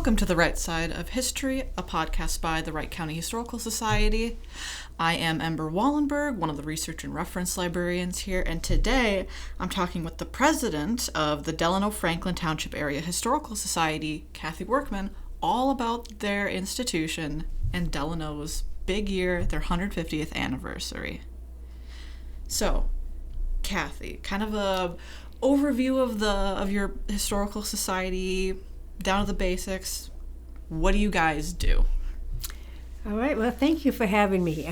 Welcome to the Wright Side of History, a podcast by the Wright County Historical Society. I am Ember Wahlenberg, one of the Research and Reference Librarians here, and today I'm talking with the president of the Delano Franklin Township Area Historical Society, Kathy Workman, all about their institution and Delano's big year, their 150th anniversary. So, Kathy, kind of a overview of your historical society, down to the basics. What do you guys do? All right, well, thank you for having me.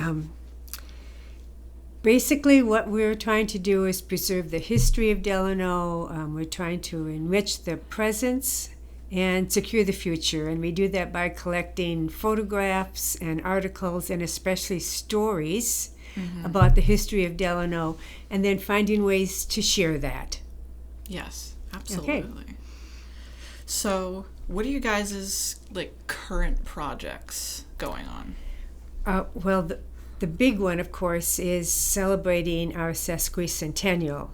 Basically, what we're trying to do is preserve the history of Delano. We're trying to enrich the presence and secure the future, and we do that by collecting photographs and articles and especially stories about the history of Delano, and then finding ways to share that. Yes, absolutely. Okay. So, what are you guys' current projects going on? Well, the big one, of course, is celebrating our sesquicentennial.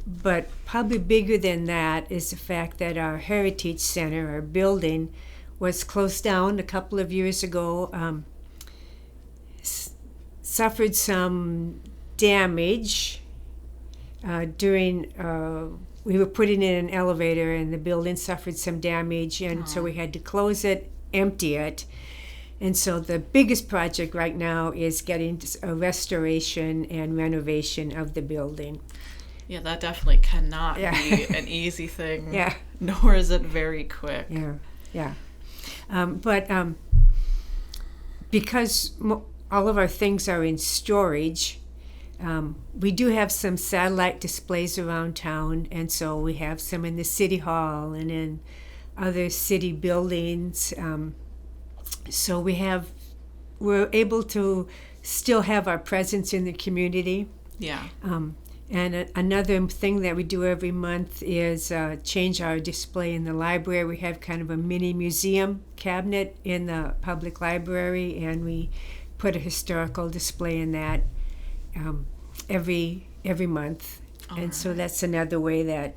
But probably bigger than that is the fact that our Heritage Center, our building, was closed down a couple of years ago, suffered some damage during... we were putting in an elevator and the building suffered some damage, and so we had to close it, empty it. And so the biggest project right now is getting a restoration and renovation of the building. Yeah, that definitely cannot be an easy thing. Yeah. Nor is it very quick. Yeah. But because all of our things are in storage, we do have some satellite displays around town, and so we have some in the city hall and in other city buildings. So we're able to still have our presence in the community. Yeah. And another thing that we do every month is change our display in the library. We have kind of a mini museum cabinet in the public library, and we put a historical display in that every month. And so that's another way that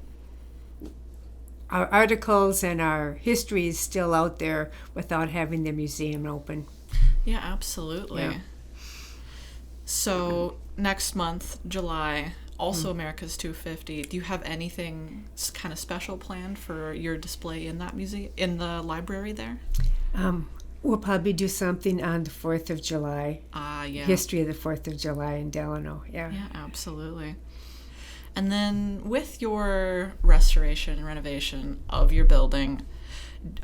our articles and our history is still out there without having the museum open. Yeah, absolutely. Yeah. So next month, July, also America's 250. Do you have anything kind of special planned for your display in that museum, in the library there? We'll probably do something on the 4th of July. Yeah. History of the 4th of July in Delano. Yeah, absolutely. And then with your restoration and renovation of your building,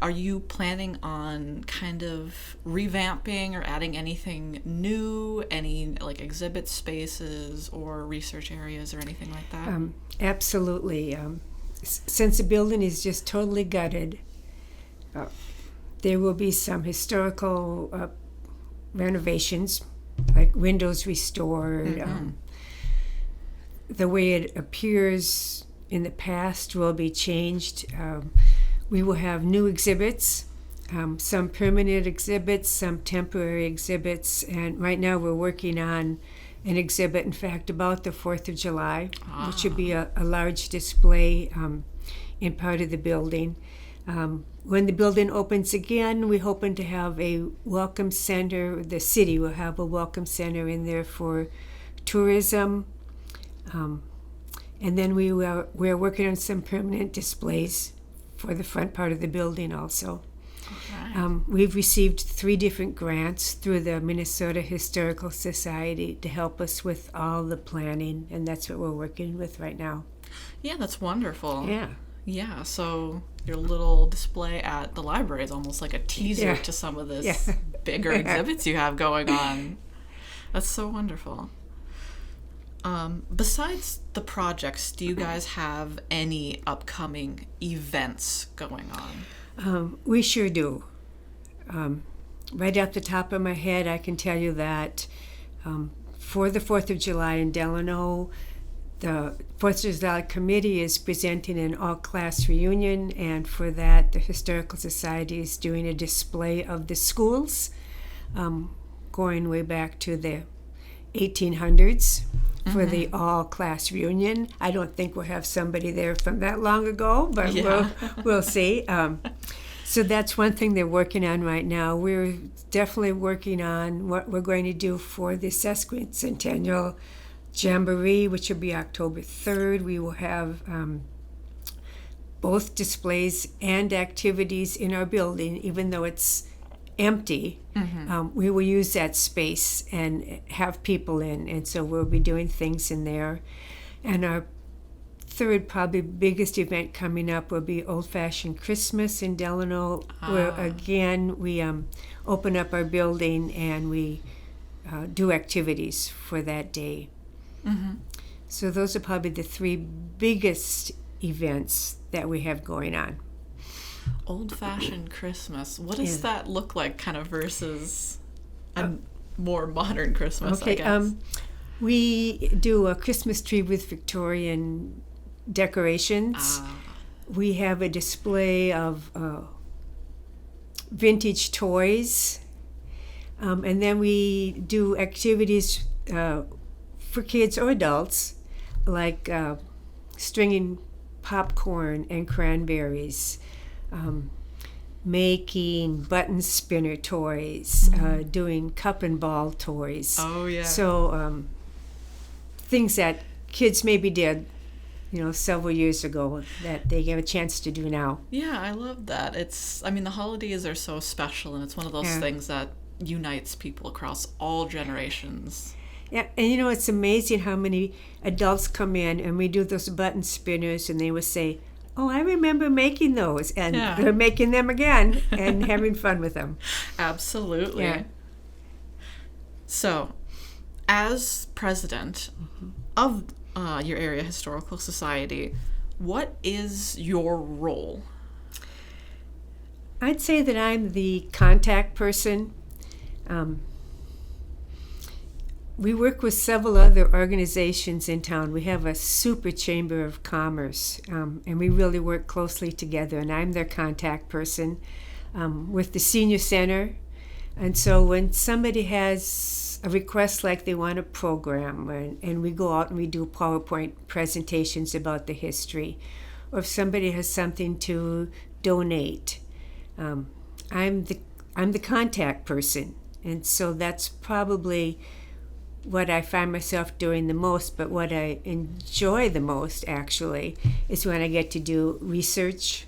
are you planning on kind of revamping or adding anything new, any exhibit spaces or research areas or anything like that? Absolutely. Since the building is just totally gutted, there will be some historical renovations, like windows restored. The way it appears in the past will be changed. We will have new exhibits, some permanent exhibits, some temporary exhibits, and right now we're working on an exhibit, in fact, about the 4th of July, which will be a large display in part of the building. When the building opens again, we're hoping to have a welcome center. The city will have a welcome center in there for tourism. And then we're working on some permanent displays for the front part of the building also. Okay. We've received 3 different grants through the Minnesota Historical Society to help us with all the planning, and that's what we're working with right now. Yeah, that's wonderful. Yeah, so your little display at the library is almost like a teaser to some of this bigger exhibits you have going on. That's so wonderful. Besides the projects, do you guys have any upcoming events going on? We sure do. Right off the top of my head, I can tell you that for the 4th of July in Delano, the 4th of July Committee is presenting an all-class reunion, and for that, the Historical Society is doing a display of the schools, going way back to the 1800s. For the all-class reunion. I don't think we'll have somebody there from that long ago, but we'll see. So that's one thing they're working on right now. We're definitely working on what we're going to do for the sesquicentennial Jamboree, which will be October 3rd. We will have both displays and activities in our building, even though it's empty. We will use that space and have people in, and so we'll be doing things in there. And our third, probably biggest event coming up will be Old Fashioned Christmas in Delano, where again we open up our building and we do activities for that day. So those are probably the three biggest events that we have going on. Old-fashioned Christmas. What does that look like, kind of versus a more modern Christmas, I guess? We do a Christmas tree with Victorian decorations. We have a display of vintage toys. And then we do activities for kids or adults, like stringing popcorn and cranberries, making button spinner toys, doing cup and ball toys. Oh, yeah. So things that kids maybe did, several years ago that they get a chance to do now. Yeah, I love that. The holidays are so special, and it's one of those things that unites people across all generations. Yeah, and it's amazing how many adults come in and we do those button spinners and they will say, "Oh, I remember making those," and they're making them again and having fun with them. Absolutely. Yeah. So, as president of your area historical society, what is your role? I'd say that I'm the contact person. We work with several other organizations in town. We have a super chamber of commerce, and we really work closely together, and I'm their contact person with the senior center. And so when somebody has a request like they want a program, and we go out and we do PowerPoint presentations about the history, or if somebody has something to donate, I'm the contact person. And so that's probably what I find myself doing the most, but what I enjoy the most, actually, is when I get to do research,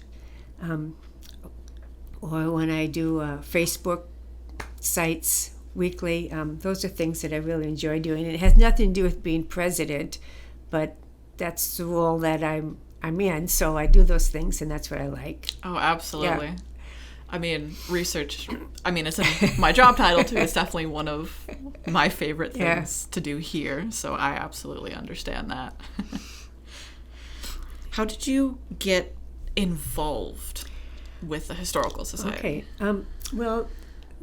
or when I do Facebook sites weekly. Those are things that I really enjoy doing. It has nothing to do with being president, but that's the role that I'm in, so I do those things, and that's what I like. Oh, absolutely. Yeah. Research, it's in my job title too. It's definitely one of my favorite things to do here, so I absolutely understand that. How did you get involved with the Historical Society? Okay. Well,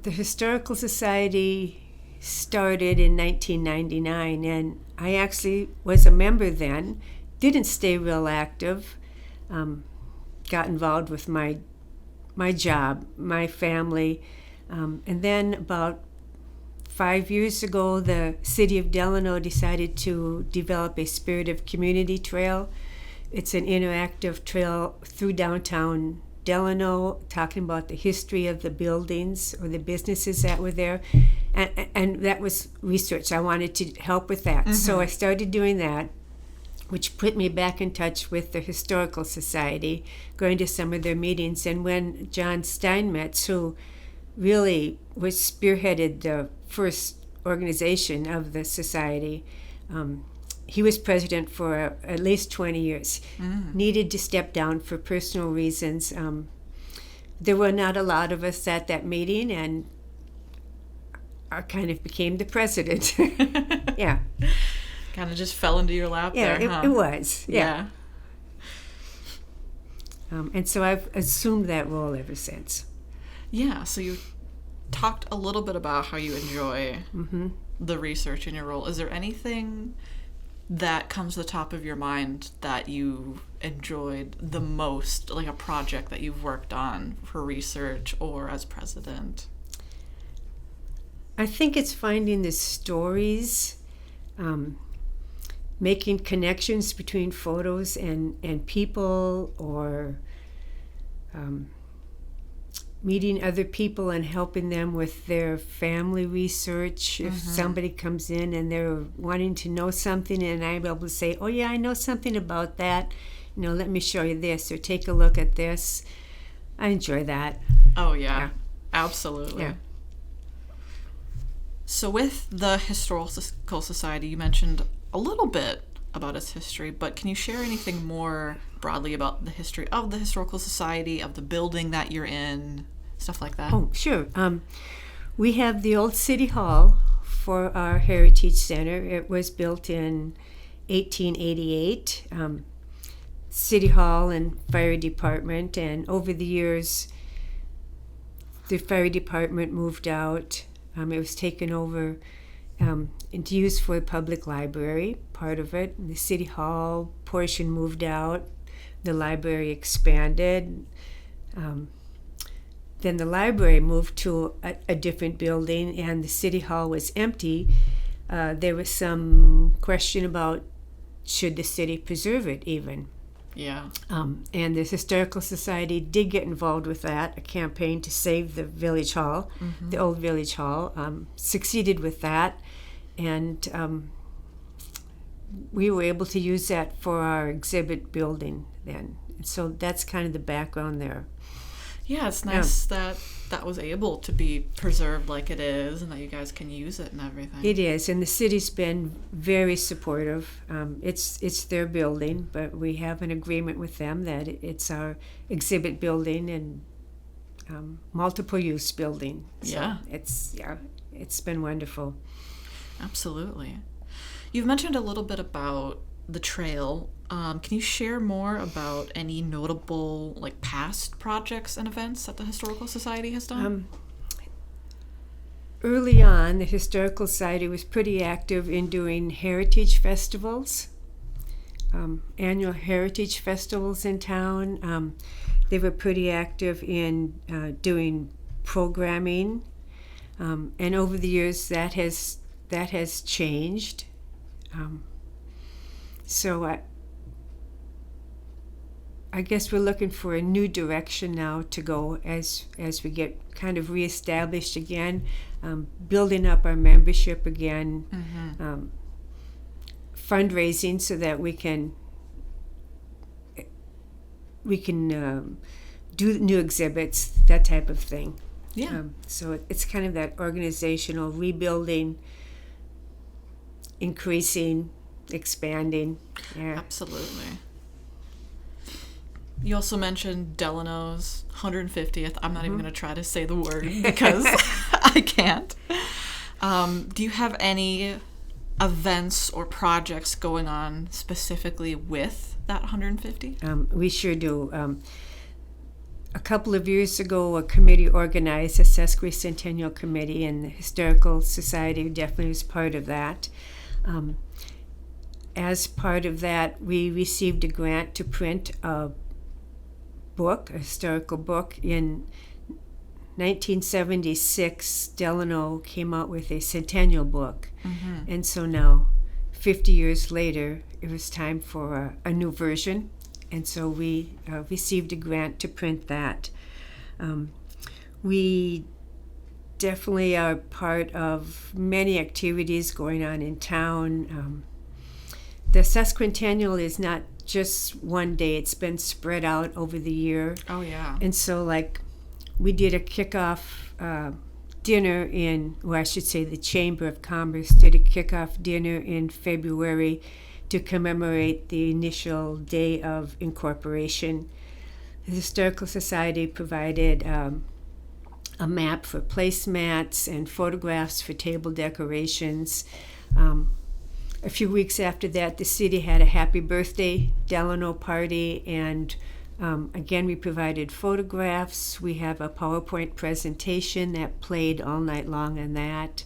the Historical Society started in 1999, and I actually was a member then. Didn't stay real active. Got involved with my job, my family, and then about 5 years ago, the city of Delano decided to develop a Spirit of Community trail. It's an interactive trail through downtown Delano, talking about the history of the buildings or the businesses that were there, and that was research. I wanted to help with that, so I started doing that, which put me back in touch with the Historical Society, going to some of their meetings. And when John Steinmetz, who really was spearheaded the first organization of the society, he was president for at least 20 years, needed to step down for personal reasons. There were not a lot of us at that meeting, and I kind of became the president. Yeah. Kind of just fell into your lap there, huh? It was, yeah. And so I've assumed that role ever since. Yeah, so you talked a little bit about how you enjoy the research in your role. Is there anything that comes to the top of your mind that you enjoyed the most, like a project that you've worked on for research or as president? I think it's finding the stories, making connections between photos and people, or meeting other people and helping them with their family research. If somebody comes in and they're wanting to know something and I'm able to say, oh yeah, I know something about that, let me show you this or take a look at this. I enjoy that. Oh yeah. Absolutely. Yeah. So with the Historical Society, you mentioned a little bit about its history, but can you share anything more broadly about the history of the Historical Society, of the building that you're in, stuff like that? Oh, sure. We have the old City Hall for our Heritage Center. It was built in 1888. City Hall and Fire Department, and over the years, the Fire Department moved out. It was taken over into use for the public library, part of it. The City Hall portion moved out. The library expanded. Then the library moved to a different building, and the City Hall was empty. There was some question about should the city preserve it even. Yeah. And the Historical Society did get involved with that, a campaign to save the Village Hall, the old Village Hall, succeeded with that, and we were able to use that for our exhibit building then. So that's kind of the background there. Yeah, it's nice that was able to be preserved like it is and that you guys can use it and everything. It is, and the city's been very supportive. It's their building, but we have an agreement with them that it's our exhibit building and multiple use building. So it's been wonderful. Absolutely. You've mentioned a little bit about the trail. Can you share more about any notable past projects and events that the Historical Society has done? Early on, the Historical Society was pretty active in doing heritage festivals, annual heritage festivals in town. They were pretty active in doing programming, and over the years that has changed. So I guess we're looking for a new direction now to go as we get kind of reestablished again, building up our membership again, fundraising so that we can do new exhibits, that type of thing. Yeah. So it's kind of that organizational rebuilding, increasing, expanding. Yeah. Absolutely. You also mentioned Delano's 150th. I'm not even going to try to say the word because I can't. Do you have any events or projects going on specifically with that 150? We sure do. A couple of years ago, a committee organized a sesquicentennial committee, and the Historical Society definitely was part of that. As part of that, we received a grant to print a historical book. In 1976, Delano came out with a centennial book. And so now, 50 years later, it was time for a new version. And so we received a grant to print that. We definitely are part of many activities going on in town. The sesquicentennial is not just one day, it's been spread out over the year. Oh, yeah. And so, we did a kickoff dinner the Chamber of Commerce did a kickoff dinner in February to commemorate the initial day of incorporation. The Historical Society provided a map for placemats and photographs for table decorations. A few weeks after that, the city had a happy birthday Delano party, and again, we provided photographs. We have a PowerPoint presentation that played all night long on that.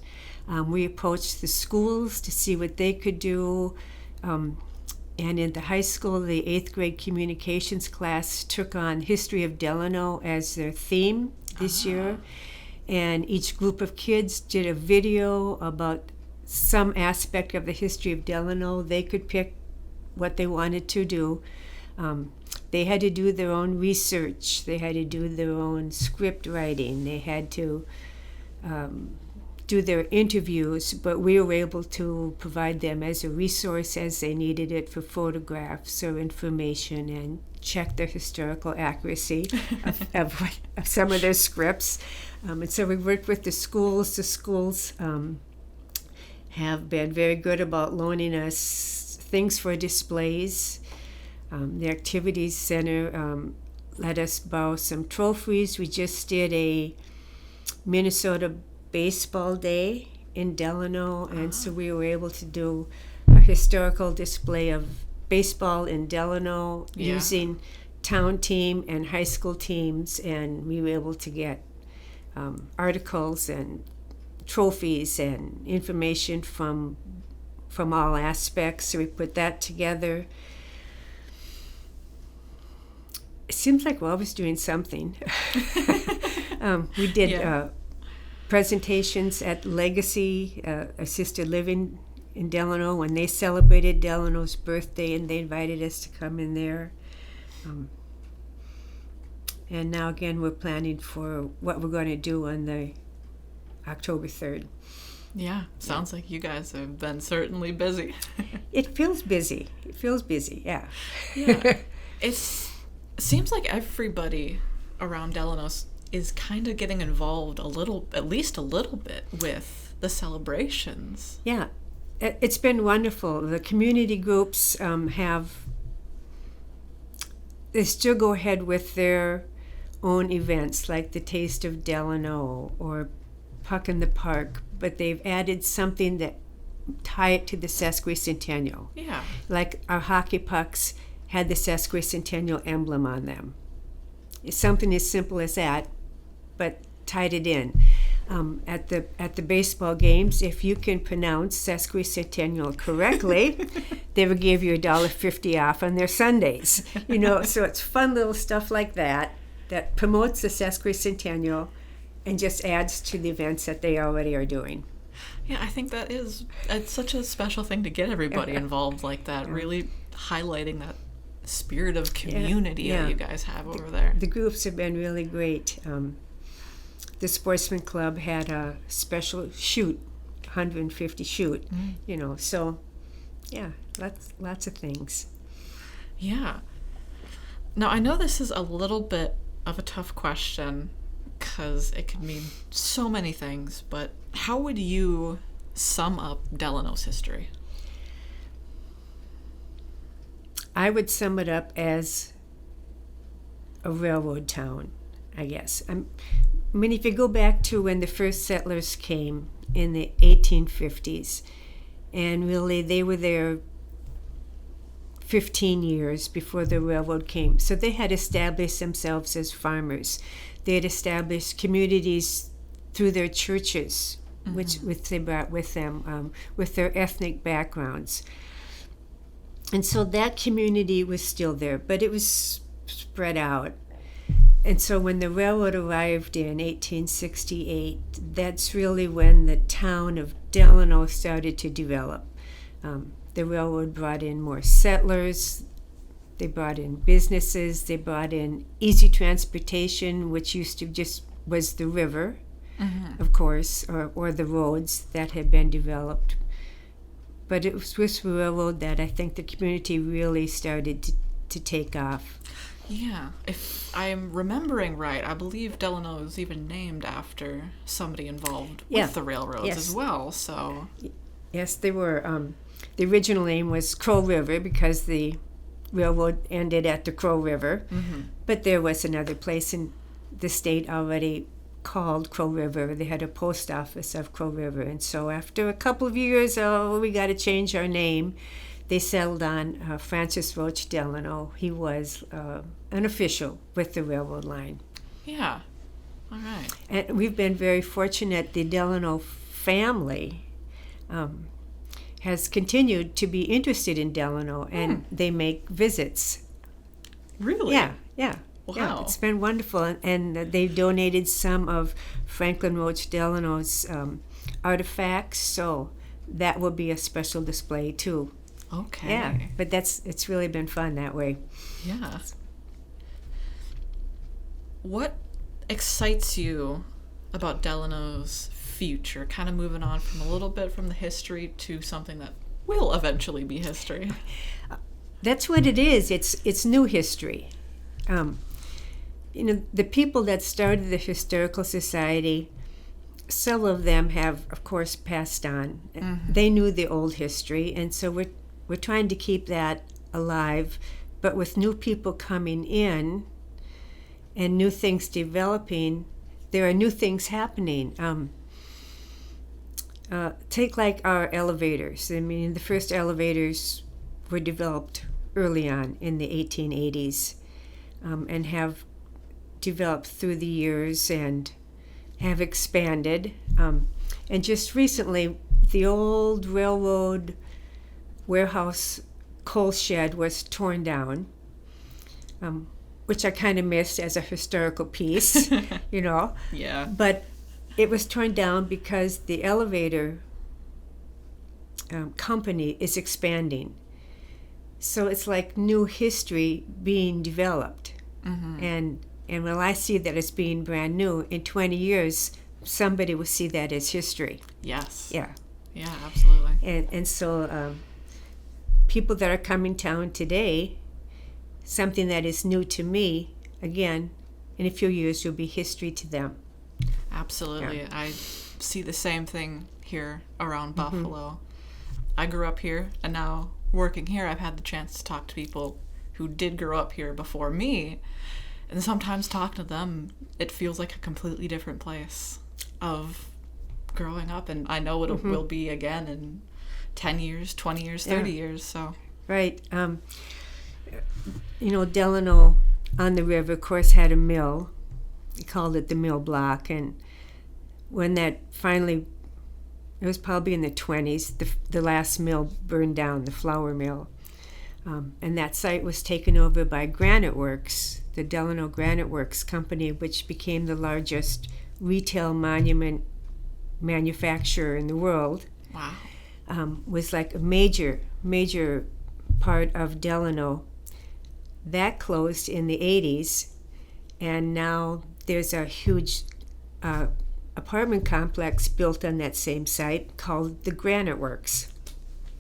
We approached the schools to see what they could do. And in the high school, the 8th grade communications class took on History of Delano as their theme this year. And each group of kids did a video about some aspect of the history of Delano. They could pick what they wanted to do. They had to do their own research. They had to do their own script writing. They had to do their interviews, but we were able to provide them as a resource as they needed it for photographs or information, and check their historical accuracy of some of their scripts. And so we worked with the schools. The schools have been very good about loaning us things for displays. The Activities Center let us borrow some trophies. We just did a Minnesota Baseball Day in Delano, and so we were able to do a historical display of baseball in Delano using town team and high school teams, and we were able to get articles and trophies and information from all aspects. So we put that together. It seems like we're always doing something. We did presentations at Legacy Assisted Living in Delano when they celebrated Delano's birthday, and they invited us to come in there. And now again, we're planning for what we're going to do on the October 3rd. Yeah, sounds like you guys have been certainly busy. It feels busy. Yeah. It seems like everybody around Delano is kind of getting involved at least a little bit with the celebrations. Yeah, it's been wonderful. The community groups they still go ahead with their own events, like the Taste of Delano or Puck in the Park, but they've added something that tie it to the sesquicentennial. Yeah. Like our hockey pucks had the sesquicentennial emblem on them. It's something as simple as that, but tied it in. At the baseball games, if you can pronounce sesquicentennial correctly, they would give you $1.50 off on their Sundays. So it's fun little stuff like that promotes the sesquicentennial and just adds to the events that they already are doing. Yeah, I think it's such a special thing to get everybody involved like that, really highlighting that spirit of community that you guys have over there. The groups have been really great. The Sportsman Club had a special shoot, 150 shoot, so lots of things. Yeah. Now, I know this is a little bit of a tough question because it can mean so many things, but how would you sum up Delano's history? I would sum it up as a railroad town, I guess. I mean, if you go back to when the first settlers came in the 1850s, and really they were there 15 years before the railroad came. So they had established themselves as farmers. They had established communities through their churches, which they brought with them, with their ethnic backgrounds. And so that community was still there, but it was spread out. And so when the railroad arrived in 1868, that's really when the town of Delano started to develop. The railroad brought in more settlers, they brought in businesses, they brought in easy transportation, which used to just was the river, of course, or the roads that had been developed. But it was with the railroad that I think the community really started to take off. Yeah, if I'm remembering right, I believe Delano was even named after somebody involved with the railroads as well. So yes, they were. The original name was Crow River because the railroad ended at the Crow River, but there was another place in the state already called Crow River. They had a post office of Crow River, and so after a couple of years, we got to change our name. They settled on Francis Roach Delano. He was an official with the railroad line. Yeah, all right. And we've been very fortunate. The Delano family has continued to be interested in Delano, and they make visits. Really? Yeah. Wow. Yeah, it's been wonderful. And they've donated some of Franklin Roach Delano's artifacts, so that will be a special display too. Okay. Yeah, but it's really been fun that way. Yeah. What excites you about Delano's future? Kind of moving on from a little bit from the history to something that will eventually be history. That's what it is. It's new history. The people that started the Historical Society, some of them have, of course, passed on. Mm-hmm. They knew the old history, and so we're trying to keep that alive, but with new people coming in and new things developing, there are new things happening. Take like our elevators. I mean, the first elevators were developed early on in the 1880s and have developed through the years and have expanded. And just recently, the old railroad warehouse coal shed was torn down, which I kind of missed as a historical piece, Yeah. But it was torn down because the elevator company is expanding. So it's like new history being developed. Mm-hmm. And when I see that it's being brand new, in 20 years, somebody will see that as history. Yes. Yeah. Yeah, absolutely. And so people that are coming town today, something that is new to me, again, in a few years will be history to them. Absolutely. Yeah. I see the same thing here around Mm-hmm. Buffalo. I grew up here, and now working here, I've had the chance to talk to people who did grow up here before me, and sometimes talking to them, it feels like a completely different place of growing up, and I know it mm-hmm. will be again in 10 years, 20 years, 30 years, so. Right. Delano on the river, of course, had a mill. He called it the mill block, and when that finally, it was probably in the 20s, the last mill burned down, the flour mill. And that site was taken over by Granite Works, the Delano Granite Works company, which became the largest retail monument manufacturer in the world. Wow. Was like a major part of Delano. That closed in the 80s, and now there's a huge apartment complex built on that same site called the Granite Works.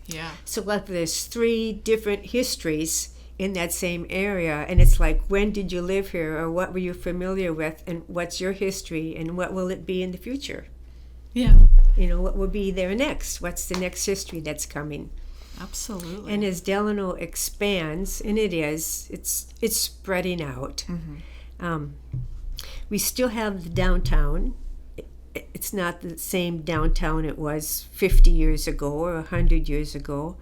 Yeah. So like there's 3 different histories in that same area, and it's like, when did you live here, or what were you familiar with, and what's your history, and what will it be in the future? Yeah. What will be there next? What's the next history that's coming? Absolutely. And as Delano expands, and it's spreading out. Mm-hmm. We still have the downtown. It's not the same downtown it was 50 years ago or 100 years ago.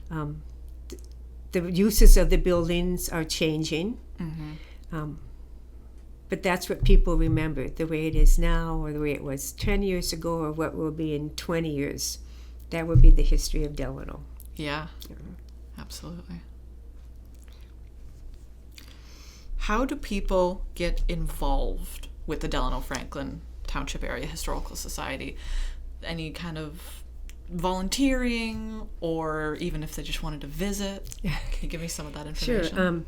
The uses of the buildings are changing. Mm-hmm. But that's what people remember, the way it is now, or the way it was 10 years ago, or what will be in 20 years. That will be the history of Delano. Yeah, absolutely. How do people get involved with the Delano Franklin Township Area Historical Society? Any kind of volunteering, or even if they just wanted to visit? Can you give me some of that information? Sure.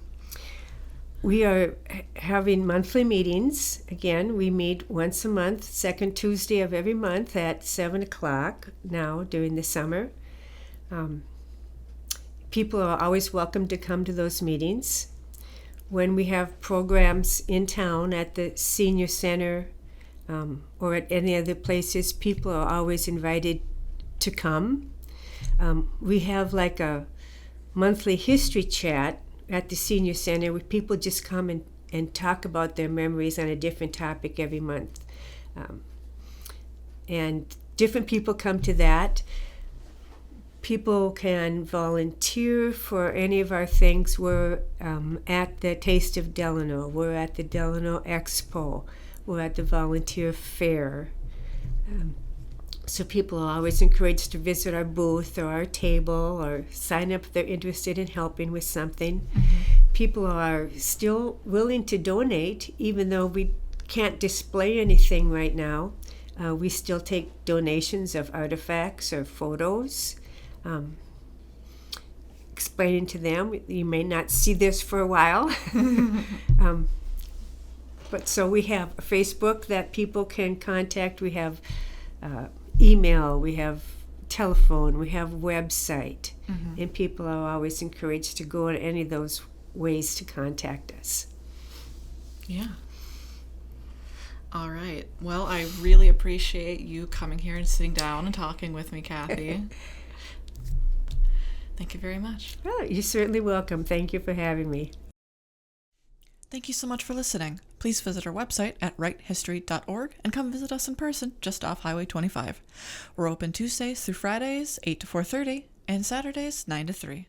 We are having monthly meetings. Again, we meet once a month, second Tuesday of every month at 7 o'clock now during the summer. People are always welcome to come to those meetings. When we have programs in town at the senior center or at any other places, people are always invited to come. We have like a monthly history chat at the senior center where people just come and talk about their memories on a different topic every month. And different people come to that. People can volunteer for any of our things. We're at the Taste of Delano. We're at the Delano Expo. We're at the Volunteer Fair. So people are always encouraged to visit our booth or our table or sign up if they're interested in helping with something. Mm-hmm. People are still willing to donate, even though we can't display anything right now. We still take donations of artifacts or photos. explaining to them. You may not see this for a while. But so we have Facebook that people can contact. We have email. We have telephone. We have website. And people are always encouraged to go in any of those ways to contact us. Yeah. All right. Well, I really appreciate you coming here and sitting down and talking with me, Kathy. Thank you very much. Oh, you're certainly welcome. Thank you for having me. Thank you so much for listening. Please visit our website at wrighthistory.org and come visit us in person just off Highway 25. We're open Tuesdays through Fridays, 8 to 4:30, and Saturdays, 9 to 3.